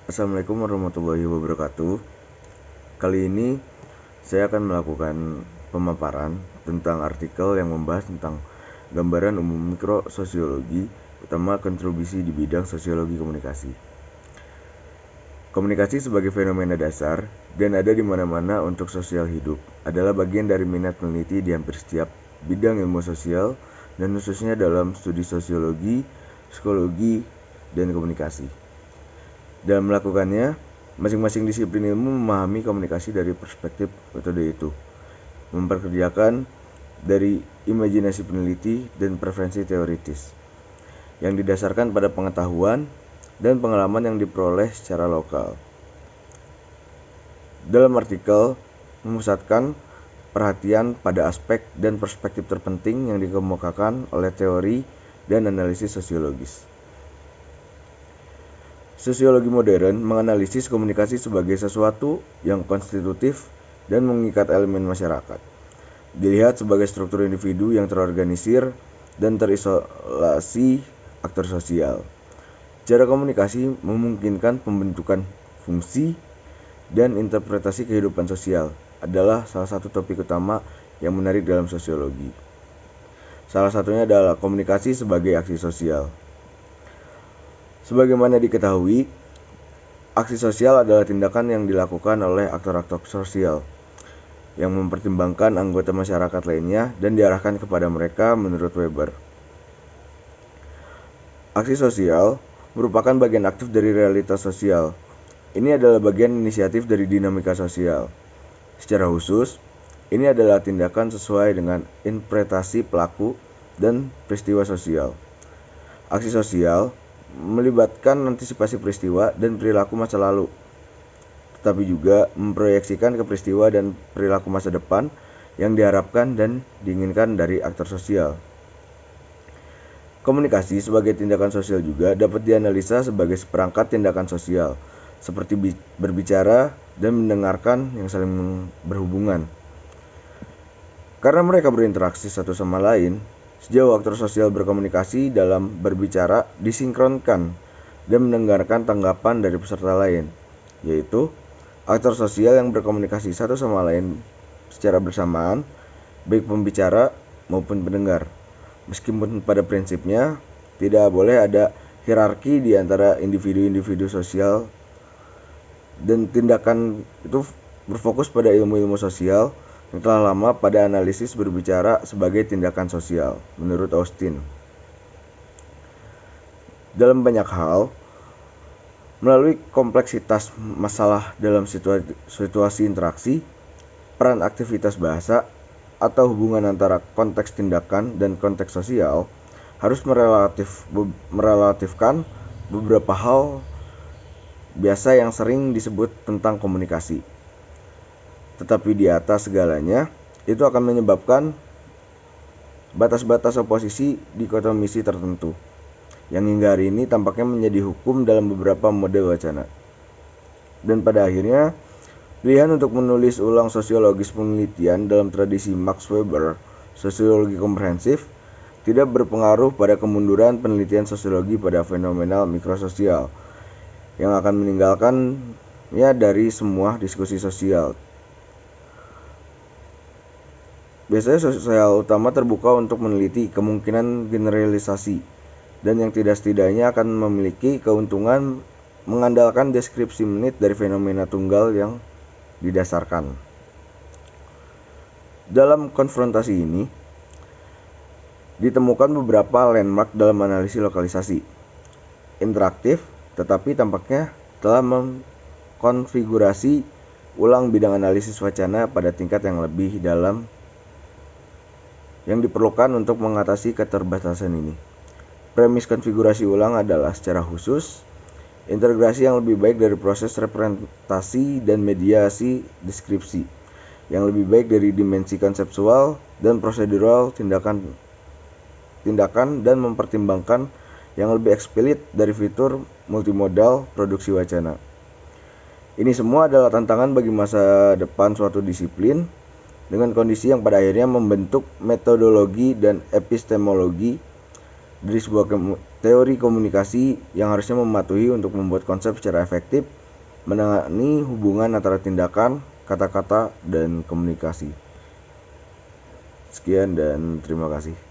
Assalamualaikum warahmatullahi wabarakatuh. Kali ini saya akan melakukan pemaparan tentang artikel yang membahas tentang gambaran umum mikrososiologi, utama kontribusi di bidang sosiologi komunikasi. Komunikasi sebagai fenomena dasar dan ada di mana-mana untuk sosial hidup adalah bagian dari minat peneliti di hampir setiap bidang ilmu sosial dan khususnya dalam studi sosiologi, psikologi, dan komunikasi. Dalam melakukannya, masing-masing disiplin ilmu memahami komunikasi dari perspektif metode itu, memperkerjakan dari imajinasi peneliti dan preferensi teoritis, yang didasarkan pada pengetahuan dan pengalaman yang diperoleh secara lokal. Dalam artikel, memusatkan perhatian pada aspek dan perspektif terpenting yang dikemukakan oleh teori dan analisis sosiologis. Sosiologi modern menganalisis komunikasi sebagai sesuatu yang konstitutif dan mengikat elemen masyarakat. Dilihat sebagai struktur individu yang terorganisir dan terisolasi aktor sosial. Cara komunikasi memungkinkan pembentukan fungsi dan interpretasi kehidupan sosial adalah salah satu topik utama yang menarik dalam sosiologi. Salah satunya adalah komunikasi sebagai aksi sosial. Sebagaimana diketahui, aksi sosial adalah tindakan yang dilakukan oleh aktor-aktor sosial yang mempertimbangkan anggota masyarakat lainnya dan diarahkan kepada mereka menurut Weber. Aksi sosial merupakan bagian aktif dari realitas sosial. Ini adalah bagian inisiatif dari dinamika sosial. Secara khusus, ini adalah tindakan sesuai dengan interpretasi pelaku dan peristiwa sosial. Aksi sosial melibatkan antisipasi peristiwa dan perilaku masa lalu, tetapi juga memproyeksikan ke peristiwa dan perilaku masa depan yang diharapkan dan diinginkan dari aktor sosial. Komunikasi sebagai tindakan sosial juga dapat dianalisa sebagai seperangkat tindakan sosial, seperti berbicara dan mendengarkan yang saling berhubungan. Karena mereka berinteraksi satu sama lain, sejauh aktor sosial berkomunikasi dalam berbicara disinkronkan dan mendengarkan tanggapan dari peserta lain, yaitu aktor sosial yang berkomunikasi satu sama lain secara bersamaan, baik pembicara maupun pendengar. Meskipun pada prinsipnya tidak boleh ada hierarki di antara individu-individu sosial, dan tindakan itu berfokus pada ilmu-ilmu sosial yang telah lama pada analisis berbicara sebagai tindakan sosial, menurut Austin. Dalam banyak hal, melalui kompleksitas masalah dalam situasi interaksi, peran aktivitas bahasa, atau hubungan antara konteks tindakan dan konteks sosial harus merelatifkan beberapa hal biasa yang sering disebut tentang komunikasi. Tetapi di atas segalanya, itu akan menyebabkan batas-batas oposisi dikotomisi tertentu, yang hingga hari ini tampaknya menjadi hukum dalam beberapa model wacana. Dan pada akhirnya, pilihan untuk menulis ulang sosiologis penelitian dalam tradisi Max Weber, sosiologi komprehensif, tidak berpengaruh pada kemunduran penelitian sosiologi pada fenomenal mikrososial, yang akan meninggalkannya dari semua diskusi sosial. Biasanya sosial utama terbuka untuk meneliti kemungkinan generalisasi, dan yang tidak-setidaknya akan memiliki keuntungan mengandalkan deskripsi menit dari fenomena tunggal yang didasarkan. Dalam konfrontasi ini, ditemukan beberapa landmark dalam analisis lokalisasi. Interaktif, tetapi tampaknya telah mengkonfigurasi ulang bidang analisis wacana pada tingkat yang lebih dalam yang diperlukan untuk mengatasi keterbatasan ini. Premis konfigurasi ulang adalah secara khusus integrasi yang lebih baik dari proses representasi dan mediasi deskripsi, yang lebih baik dari dimensi konseptual dan prosedural tindakan dan mempertimbangkan yang lebih eksplisit dari fitur multimodal produksi wacana. Ini semua adalah tantangan bagi masa depan suatu disiplin, dengan kondisi yang pada akhirnya membentuk metodologi dan epistemologi dari sebuah teori komunikasi yang harusnya mematuhi untuk membuat konsep secara efektif menangani hubungan antara tindakan, kata-kata, dan komunikasi. Sekian dan terima kasih.